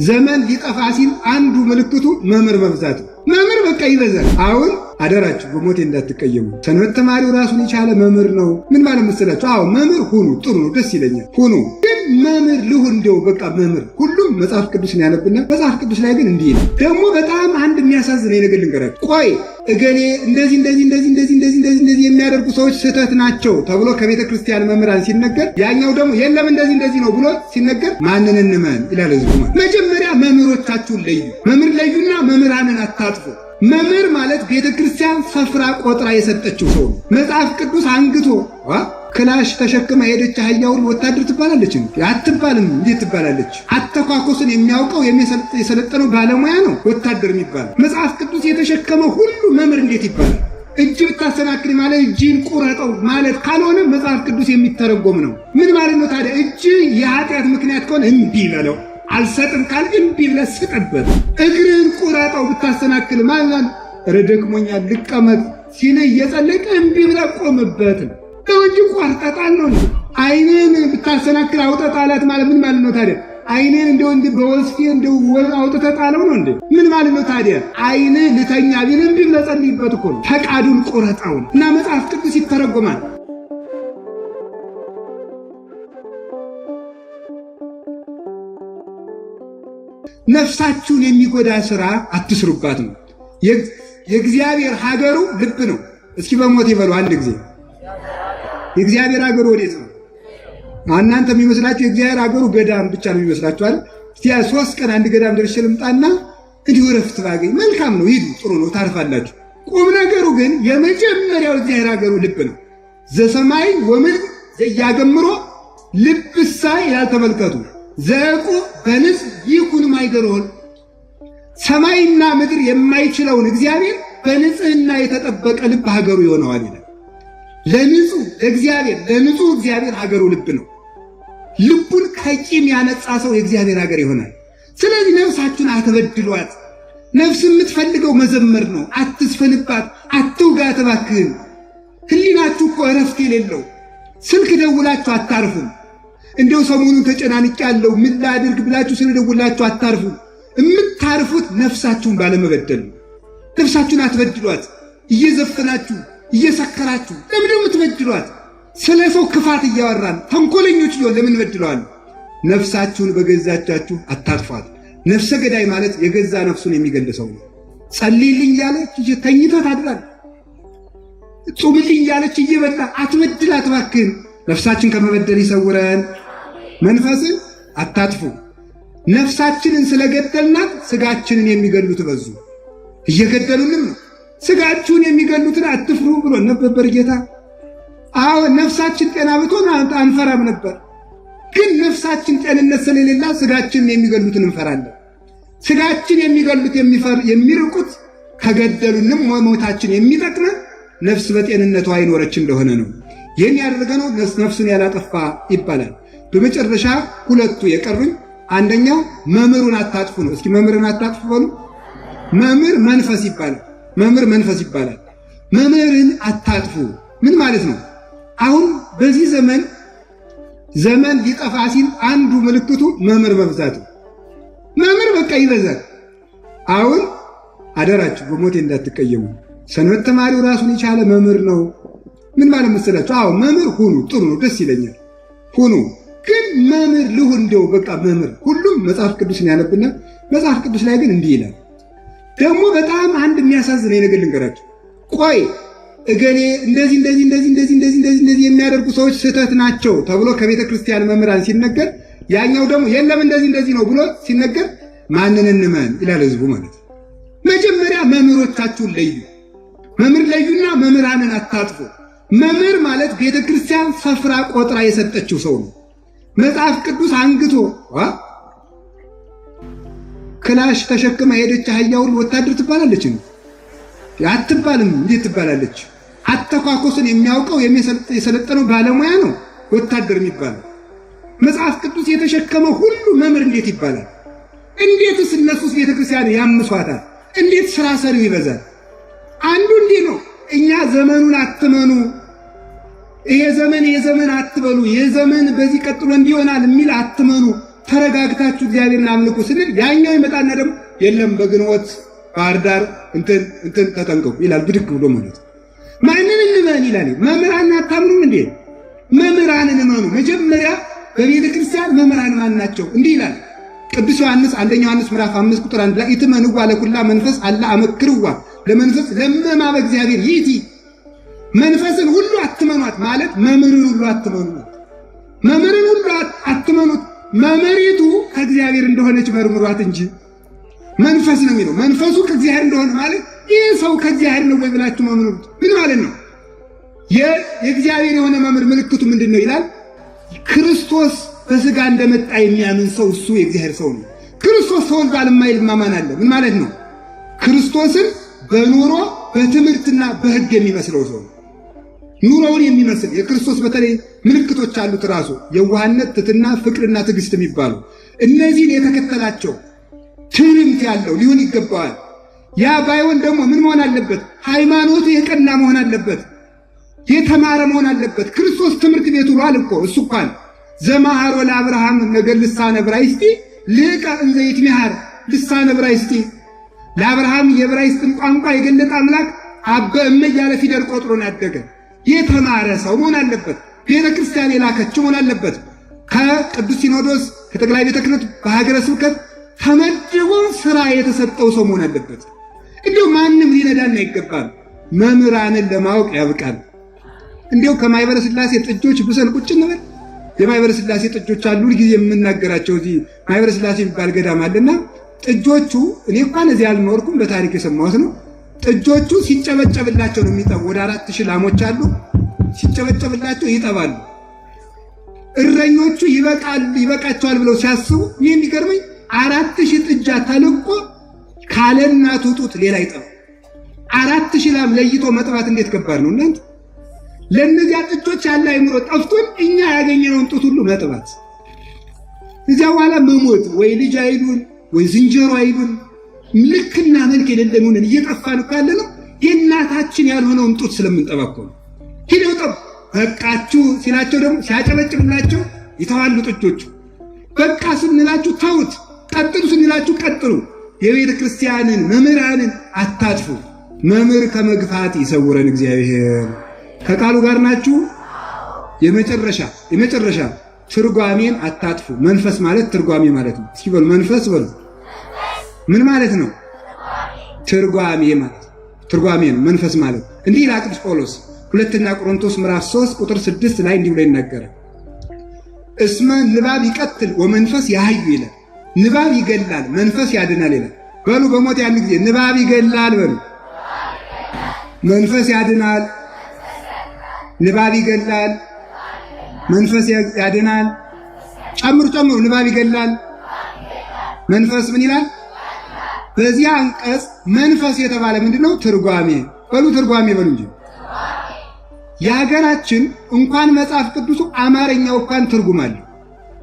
ዘመን ሊጠፋ ሲል አንዱ ምልክቱ መምህር መብዛት። መምህር በቃ ይበዛል። አሁን አደራችሁ በሞቴ እንዳትቀየሙ። ሰንበት ተማሪው ራሱን የቻለ መምህር ነው። ምን ማለት መሰላችሁ? አዎ መምህር ሁኑ፣ ጥሩ ነው፣ ደስ ይለኛል፣ ሁኑ። ግን መምህር ልሁን እንደው በቃ መምህር ሁሉም መጽሐፍ ቅዱስን ያነብና መጽሐፍ ቅዱስ ላይ ግን እንዲህ ነው። ደግሞ በጣም አንድ የሚያሳዝነኝ ነገር ልንገራችሁ። ቆይ እገሌ እንደዚህ የሚያደርጉ ሰዎች ስህተት ናቸው ተብሎ ከቤተ ክርስቲያን መምህራን ሲነገር፣ ያኛው ደግሞ የለም እንደዚህ ነው ብሎ ሲነገር ማንን እንመን ይላል ህዝቡ። መጀመሪያ መምህሮቻችሁን ለዩ። መምህር ለዩና መምህራንን አታጥፉ። መምህር ማለት ቤተ ክርስቲያን ሰፍራ ቆጥራ የሰጠችው ሰው ነው። መጽሐፍ ቅዱስ አንግቶ ክላሽ ተሸክማ ሄደች አህያውን ወታደር ትባላለች? አትባልም። እንዴት ትባላለች? አተኳኮስን የሚያውቀው የሰለጠነው ባለሙያ ነው ወታደር የሚባለው። መጽሐፍ ቅዱስ የተሸከመ ሁሉ መምህር እንዴት ይባላል? እጅ ብታሰናክል ማለት እጅን ቁረጠው ማለት ካልሆነ መጽሐፍ ቅዱስ የሚተረጎም ነው። ምን ማለት ነው ታዲያ? እጅ የኃጢአት ምክንያት ከሆነ እምቢ በለው። አልሰጥም ካል እምቢ ብለህ ስጠበት። እግርህን ቁረጠው ብታሰናክል ማለት ረደክሞኛል ልቀመጥ ሲል እየጸለቀ እምቢ ብለህ ቆምበት ነው እንጂ ቆርጠጣል ነው። አይንን ብታሰናክል አውጠጣላት ማለት ምን ማለት ነው ታዲያ? አይንን እንደው በወስፌ እንደው አውጥተህ ጣለው ነው እንዴ? ምን ማለት ነው ታዲያ? አይን ልተኛ ቢል እምቢ ብለህ ጸልይበት እኮ ነው። ፈቃዱን ቁረጠው እና መጽሐፍ ቅዱስ ይተረጎማል። ነፍሳችሁን የሚጎዳ ሥራ አትስሩባት ነው። የእግዚአብሔር ሀገሩ ልብ ነው። እስኪ በሞት ይበሉ አንድ ጊዜ። የእግዚአብሔር ሀገሩ ወዴት ነው? እናንተ የሚመስላችሁ የእግዚአብሔር ሀገሩ ገዳም ብቻ ነው የሚመስላችኋል? እስቲ 3 ቀን አንድ ገዳም ደርሼ ልምጣና እንዲሁ እረፍት ባገኝ መልካም ነው። ሂዱ፣ ጥሩ ነው፣ ታርፋላችሁ። ቁም ነገሩ ግን የመጀመሪያው እግዚአብሔር ሀገሩ ልብ ነው። ዘሰማይ ወምድር ዘያገምሮ ልብሳ ይላል። ተመልከቱ። ዘቁ በንጽ ይኩን ማይደሮል። ሰማይና ምድር የማይችለውን እግዚአብሔር በንጽህና የተጠበቀ ልብ ሀገሩ ይሆነዋል ይላል። ለንጹህ እግዚአብሔር ለንጹህ እግዚአብሔር ሀገሩ ልብ ነው። ልቡን ከቂም ያነጻ ሰው የእግዚአብሔር ሀገር ይሆናል። ስለዚህ ነፍሳችሁን አትበድሏት። ነፍስ የምትፈልገው መዘመር ነው። አትስፈንባት፣ አትውጋት እባክህን። ህሊናችሁ እኮ እረፍት የሌለው ስልክ ደውላችሁ አታርፉም። እንደው ሰሞኑን ተጨናንቄያለሁ ምን ላድርግ ብላችሁ ስለደውላችሁ አታርፉም። የምታርፉት ነፍሳችሁን ባለመበደል ነው። ነፍሳችሁን አትበድሏት። እየዘፈናችሁ እየሰከራችሁ ለምን የምትበድሏት? ስለ ሰው ክፋት እያወራን ተንኮለኞች ሊሆን ለምን በድለዋል? ነፍሳችሁን በገዛቻችሁ አታጥፏት። ነፍሰ ገዳይ ማለት የገዛ ነፍሱን የሚገልሰው ነው። ጸልይልኝ ያለች ተኝታ ታድራለች። ጾምልኝ ያለች እየበላ አትበድላት እባክህን። ነፍሳችን ከመበደል ይሰውረን። መንፈስን አታጥፉ። ነፍሳችንን ስለገደልናት ስጋችንን የሚገሉት በዙ። እየገደሉንም ነው። ስጋችሁን የሚገሉትን አትፍሩ ብሎ ነበር ጌታ። አዎ ነፍሳችን ጤና ብትሆን አንፈራም ነበር። ግን ነፍሳችን ጤንነት ስለሌላ ስጋችንን የሚገሉትን እንፈራለን። ስጋችን የሚገሉት የሚርቁት ከገደሉንም ሞታችን የሚጠቅመን ነፍስ በጤንነቷ አይኖረች እንደሆነ ነው። ይህን ያደረገነው ነፍሱን ያላጠፋ ይባላል። በመጨረሻ ሁለቱ የቀሩኝ አንደኛው መምህሩን አታጥፉ ነው። እስኪ መምህርን አታጥፉ በሉ። መምህር መንፈስ ይባላል። መምህር መንፈስ ይባላል። መምህርን አታጥፉ ምን ማለት ነው? አሁን በዚህ ዘመን ሊጠፋ ሲል አንዱ ምልክቱ መምህር መብዛት ነው። መምህር በቃ ይበዛል። አሁን አደራችሁ በሞቴ እንዳትቀየሙ። ሰንበት ተማሪው ራሱን የቻለ መምህር ነው። ምን ማለት መሰላችሁ? አዎ መምህር ሁኑ፣ ጥሩ ነው፣ ደስ ይለኛል፣ ሁኑ። ግን መምህር ልሁን እንደው በቃ መምህር ሁሉም መጽሐፍ ቅዱስን ያነብና መጽሐፍ ቅዱስ ላይ ግን እንዲህ ይላል። ደግሞ በጣም አንድ የሚያሳዝነኝ ነገር ልንገራችሁ። ቆይ እገሌ እንደዚህ የሚያደርጉ ሰዎች ስህተት ናቸው ተብሎ ከቤተ ክርስቲያን መምህራን ሲነገር፣ ያኛው ደግሞ የለም እንደዚህ ነው ብሎ ሲነገር ማንን እንመን ይላል ህዝቡ ማለት ነው። መጀመሪያ መምህሮቻችሁን ለዩ። መምህር ለዩና መምህራንን አታጥፉ። መምህር ማለት ቤተ ክርስቲያን ሰፍራ ቆጥራ የሰጠችው ሰው ነው። መጽሐፍ ቅዱስ አንግቶ ክላሽ ተሸክማ ሄደች አህያውን ወታደር ትባላለች? አትባልም። እንዴት ትባላለች? አተኳኮስን የሚያውቀው የሰለጠነው ባለሙያ ነው ወታደር የሚባለው። መጽሐፍ ቅዱስ የተሸከመ ሁሉ መምህር እንዴት ይባላል? እንዴትስ እነሱስ ቤተ ክርስቲያን ያምሷታል? እንዴት ስራ ሰሪው ይበዛል? አንዱ እንዲህ ነው። እኛ ዘመኑን አትመኑ፣ ይሄ ዘመን አትበሉ፣ ይሄ ዘመን በዚህ ቀጥሎ እንዲሆናል የሚል አትመኑ፣ ተረጋግታችሁ እግዚአብሔርን አምልኩ ስንል ያኛው ይመጣና ደግሞ የለም በግንቦት ባህር ዳር እንትን ተጠንቀቁ ይላል። ብድግ ብሎ ማለት ማንን እንመን ይላል። መምህራን አታምኑም እንዴ? መምህራንን እመኑ። መጀመሪያ በቤተ ክርስቲያን መምህራን ማን ናቸው? እንዲህ ይላል ቅዱስ ዮሐንስ አንደኛ ዮሐንስ ምዕራፍ 5 ቁጥር 1 ላይ ኢትመንዋ ለኩላ መንፈስ አላ አመክርዋ ለመንፈስ ለመማ በእግዚአብሔር ይእቲ። መንፈስን ሁሉ አትመኗት ማለት መምህርን ሁሉ አትመኑት። መምህርን ሁሉ አትመኑት። መምህሪቱ ከእግዚአብሔር እንደሆነች መርምሯት እንጂ መንፈስ ነው የሚለው። መንፈሱ ከእግዚአብሔር እንደሆነ ማለት ይህ ሰው ከእግዚአብሔር ነው ወይ ብላችሁ መምሩት ምን ማለት ነው? የእግዚአብሔር የሆነ መምህር ምልክቱ ምንድን ነው ይላል? ክርስቶስ በሥጋ እንደመጣ የሚያምን ሰው እሱ የእግዚአብሔር ሰው ነው። ክርስቶስ ተወልዷል የማይል ማን አለ? ምን ማለት ነው? ክርስቶስን በኑሮ በትምህርትና በሕግ የሚመስለው ሰው ኑሮውን የሚመስል የክርስቶስ በተለይ ምልክቶች አሉት ራሱ የዋህነት፣ ትሕትና፣ ፍቅርና ትዕግስት የሚባሉ እነዚህን የተከተላቸው ትምህርት ያለው ሊሆን ይገባዋል። ያ ባይሆን ደግሞ ምን መሆን አለበት? ሃይማኖቱ የቀና መሆን አለበት። የተማረ መሆን አለበት። ክርስቶስ ትምህርት ቤት ውሏል እኮ እሱ እንኳን ዘማሃሮ ለአብርሃም ነገር ልሳነ ዕብራይስጢ ልቀ እንዘ ይትሚሃር ልሳነ ዕብራይስጢ ለአብርሃም የዕብራይስጥን ቋንቋ የገለጠ አምላክ አበ እመ እያለ ፊደል ቆጥሮን ያደገ የተማረ ሰው መሆን አለበት። ቤተ ክርስቲያን የላከችው መሆን አለበት። ከቅዱስ ሲኖዶስ ከጠቅላይ ቤተ ክህነት በሀገረ ስብከት ተመድቦ ስራ የተሰጠው ሰው መሆን አለበት። እንዲሁ ማንም ሊነዳን አይገባም። መምህራንን ለማወቅ ያብቃል። እንዲሁ ከማኅበረ ሥላሴ ጥጆች ብሰን ቁጭ እንበል። የማኅበረ ሥላሴ ጥጆች አሉ። ሁልጊዜ የምናገራቸው እዚህ ማኅበረ ሥላሴ የሚባል ገዳም አለና ጥጆቹ እኔ እንኳን እዚህ አልኖርኩም፣ በታሪክ የሰማሁት ነው። ጥጆቹ ሲጨበጨብላቸው ነው የሚጠቡ። ወደ 4000 ላሞች አሉ። ሲጨበጨብላቸው ይጠባሉ። እረኞቹ ይበቃቸዋል ብለው ሲያስቡ ይህ የሚገርመኝ 4000 ጥጃ ተልቆ ካለ እናቱ ጡት ሌላ ይጠባ። 4000 ላም ለይቶ መጥባት እንዴት ከባድ ነው እናንተ! ለእነዚያ ጥጆች ያለ አይምሮ ጠፍቶን እኛ ያገኘነውን ጡት ሁሉ መጥባት፣ እዚያ በኋላ መሞት። ወይ ልጅ አይሉን ወይ ዝንጀሮ አይሉን። ልክና መልክ የሌለንን እየጠፋን ካለ ነው የእናታችን ያልሆነውን ጡት ስለምንጠባኮ ነው። ሂደው ጠብ በቃችሁ ሲላቸው ደግሞ ሲያጨበጭብላቸው ይተዋሉ ጥጆቹ። በቃ ስንላችሁ ተውት፣ ቀጥሉ ስንላችሁ ቀጥሉ። የቤተ ክርስቲያንን መምህራንን አታጥፉ። መምህር ከመግፋት ይሰውረን እግዚአብሔር። ከቃሉ ጋር ናችሁ? የመጨረሻ ትርጓሜን አታጥፉ። መንፈስ ማለት ትርጓሜ ማለት ነው። እስኪ በሉ መንፈስ በሉ። ምን ማለት ነው? ትርጓሜ ማለት ትርጓሜ ነው መንፈስ ማለት። እንዲህ ይላል ቅዱስ ጳውሎስ ሁለተኛ ቆሮንቶስ ምዕራፍ 3 ቁጥር 6 ላይ እንዲህ ብሎ ይናገራል። እስመ ንባብ ይቀትል ወመንፈስ ያህዩ ይላል። ንባብ ይገላል መንፈስ ያድናል ይላል። በሉ በሞት ያን ጊዜ ንባብ ይገላል በሉ። መንፈስ ያድናል። ንባብ ይገላል መንፈስ ያድናል። ጨምሩ። ንባብ ይገላል መንፈስ ምን ይላል? በዚህ አንቀጽ መንፈስ የተባለ ምንድነው? ትርጓሜ በሉ። ትርጓሜ በሉ እንጂ የሀገራችን እንኳን መጽሐፍ ቅዱሱ አማርኛው እንኳን ትርጉም አለው።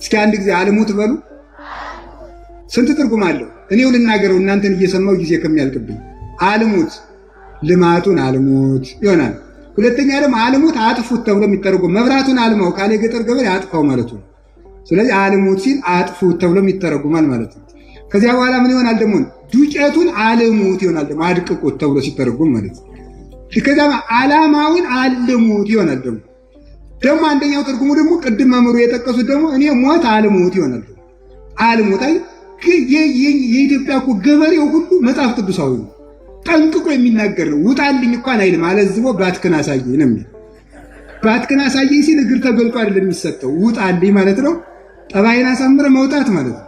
እስኪ አንድ ጊዜ አልሙት በሉ። ስንት ትርጉም አለው? እኔው ልናገረው እናንተን እየሰማው ጊዜ ከሚያልቅብኝ። አልሙት ልማቱን አልሙት ይሆናል። ሁለተኛ ደግሞ አልሙት አጥፉት ተብሎ የሚተረጎም መብራቱን አልማው ካለ ገጠር ገበሬ አጥፋው ማለቱ ነው። ስለዚህ አልሙት ሲል አጥፉት ተብሎ ይተረጎማል ማለት ነው። ከዚያ በኋላ ምን ይሆናል ደግሞ? ዱቄቱን አልሙት ይሆናል ደግሞ አድቅቁት ተብሎ ሲተረጎም ማለት ነው። ከዚያ ዓላማውን አልሙት ይሆናል ደግሞ አንደኛው ትርጉሙ ደግሞ ቅድም መምህሩ የጠቀሱት ደግሞ እኔ ሞት አልሙት ይሆናል። አልሙት አይ የኢትዮጵያ እኮ ገበሬው ሁሉ መጽሐፍ ቅዱሳዊ ነው፣ ጠንቅቆ የሚናገር ነው። ውጣልኝ እንኳን አይልም። አለዝቦ ባትክን አሳየኝ ነው የሚል። ባትክን አሳየኝ ሲል እግር ተገልጦ አይደለም የሚሰጠው፣ ውጣልኝ ማለት ነው። ጠባይን አሳምረ መውጣት ማለት ነው።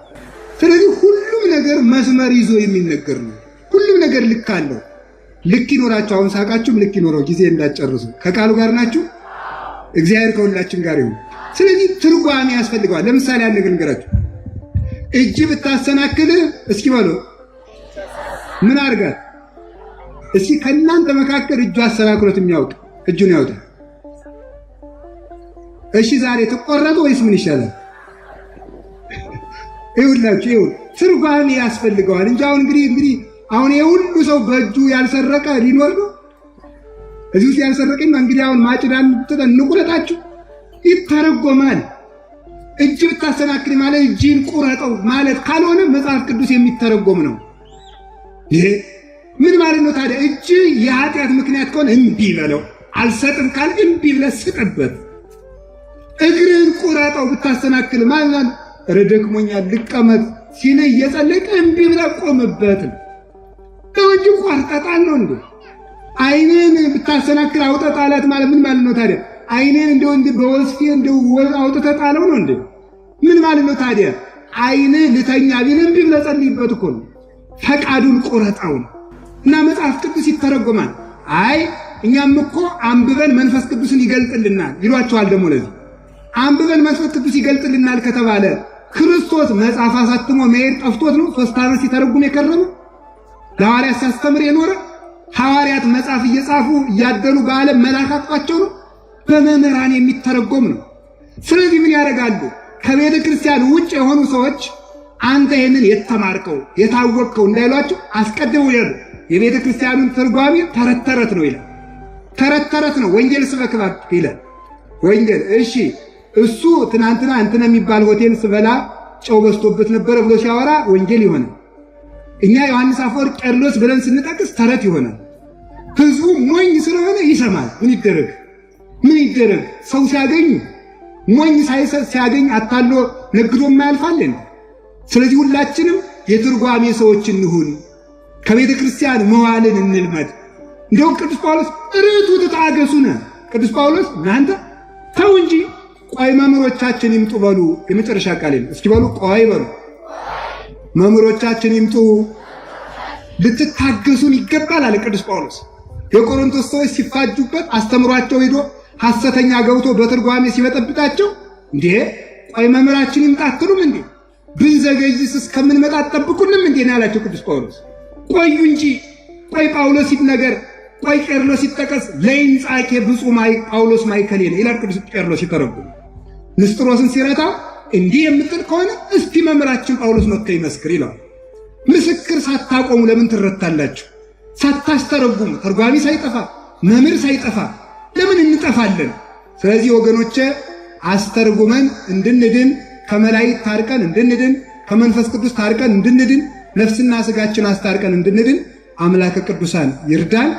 ስለዚህ ሁሉም ነገር መስመር ይዞ የሚነገር ነው። ሁሉም ነገር ልክ አለው። ልክ ይኖራችሁ። አሁን ሳቃችሁም ልክ ይኖረው። ጊዜ እንዳጨርሱ ከቃሉ ጋር ናችሁ። እግዚአብሔር ከሁላችን ጋር ይሁን። ስለዚህ ትርጓሜ ያስፈልገዋል። ለምሳሌ አንድ ነገር ልንገራችሁ። እጅ ብታሰናክል እስኪ በሉ ምን አድርጋት? እስኪ ከእናንተ መካከል እጁ አሰናክሎት የሚያውቅ እጁን ያውጣ። እሺ ዛሬ ተቆረጠ ወይስ ምን ይሻላል? ይኸውላችሁ ይኸው ትርጓሜ ያስፈልገዋል እንጂ አሁን እንግዲህ አሁን የሁሉ ሰው በእጁ ያልሰረቀ ሊኖር ነው እዚህ ውስጥ ያልሰረቀኝ እንግዲህ አሁን ማጭዳን እንቁረጣችሁ። ይተረጎማል። እጅ ብታሰናክል ማለት እጅን ቁረጠው ማለት ካልሆነ መጽሐፍ ቅዱስ የሚተረጎም ነው። ይሄ ምን ማለት ነው ታዲያ? እጅ የኃጢአት ምክንያት ከሆነ እምቢ በለው። አልሰጥም ካል እምቢ ብለህ ስጥበት። እግርን ቁረጠው ብታሰናክል ማለት ረደክሞኛል ልቀመጥ ሲል እየጸለይክ እምቢ ብለህ ቆምበት ነው እንጂ ቆርጠጣል ነው እንዴ? ዓይንን ብታሰናክል አውጥተህ ጣላት ማለት ምን ማለት ነው ታዲያ? ዓይንን እንደው በወስፌ እንደው አውጥተህ ጣለው ነው እንዴ? ምን ማለት ነው ታዲያ? ዓይን ልተኛ ቢል እምቢ ብለህ ጸልይበት እኮ ነው። ፈቃዱን ቁረጠው እና መጽሐፍ ቅዱስ ይተረጎማል። አይ እኛም እኮ አንብበን መንፈስ ቅዱስን ይገልጥልናል ይሏቸዋል። ደግሞ ለዚህ አንብበን መንፈስ ቅዱስ ይገልጥልናል ከተባለ ክርስቶስ መጽሐፍ አሳትሞ መሄድ ጠፍቶት ነው 3 ዓመት ሲተረጉም የከረመ? ለሐዋርያት ሲያስተምር የኖረ? ሐዋርያት መጽሐፍ እየጻፉ እያደሉ በዓለም መላካቷቸው ነው? በመምህራን የሚተረጎም ነው። ስለዚህ ምን ያደርጋሉ? ከቤተ ክርስቲያን ውጭ የሆኑ ሰዎች አንተ ይህንን የተማርከው የታወቅከው እንዳይሏቸው አስቀድመው ይላሉ። የቤተ ክርስቲያኑን ትርጓሜ ተረት ተረት ነው ይላል። ተረት ተረት ነው። ወንጌል ስበክ ይላል። ወንጌል እሺ፣ እሱ ትናንትና እንትን የሚባል ሆቴል ስበላ ጨው በዝቶበት ነበረ ብሎ ሲያወራ ወንጌል ይሆናል። እኛ ዮሐንስ አፈወርቅ ቄርሎስ ብለን ስንጠቅስ ተረት ይሆናል። ህዝቡ ሞኝ ስለሆነ ይሰማል። ምን ይደረግ? ምን ይደረግ? ሰው ሲያገኝ ሞኝ ሲያገኝ አታሎ ነግዶ የማያልፋለን። ስለዚህ ሁላችንም የትርጓሜ ሰዎች እንሁን። ከቤተ ክርስቲያን መዋልን እንልመድ። እንደው ቅዱስ ጳውሎስ እርቱ ተታገሱነ። ቅዱስ ጳውሎስ እናንተ ተው እንጂ ቆይ መምህሮቻችን ይምጡ በሉ። የመጨረሻ ቃል ነው። እስኪ በሉ ቆይ በሉ። መምህሮቻችን ይምጡ፣ ልትታገሱን ይገባል አለ ቅዱስ ጳውሎስ። የቆሮንቶስ ሰዎች ሲፋጁበት አስተምሯቸው ሄዶ ሐሰተኛ ገብቶ በትርጓሜ ሲበጠብጣቸው እንዴ ቆይ መምህራችን ይምጣ አትሉም እንዴ? ብንዘገይስ እስከምንመጣ አትጠብቁንም እንዴ ነው ያላቸው ቅዱስ ጳውሎስ። ቆዩ እንጂ ቆይ ጳውሎስ ይነገር፣ ቆይ ቄርሎስ ይጠቀስ። ለይንጻኬ ብፁዕ ጳውሎስ ማይከሌ ነው ይላል ቅዱስ ቄርሎስ ሲተረጉም። ንስጥሮስን ሲረታው እንዲህ የምትል ከሆነ እስቲ መምህራችን ጳውሎስ መጥቶ ይመስክር ይለዋል። ምስክር ሳታቆሙ ለምን ትረታላችሁ? ሳታስተረጉሙ ተርጓሚ ሳይጠፋ መምህር ሳይጠፋ ለምን እንጠፋለን? ስለዚህ ወገኖቼ አስተርጉመን እንድንድን፣ ከመላእክት ታርቀን እንድንድን፣ ከመንፈስ ቅዱስ ታርቀን እንድንድን፣ ነፍስና ስጋችን አስታርቀን እንድንድን አምላከ ቅዱሳን ይርዳን።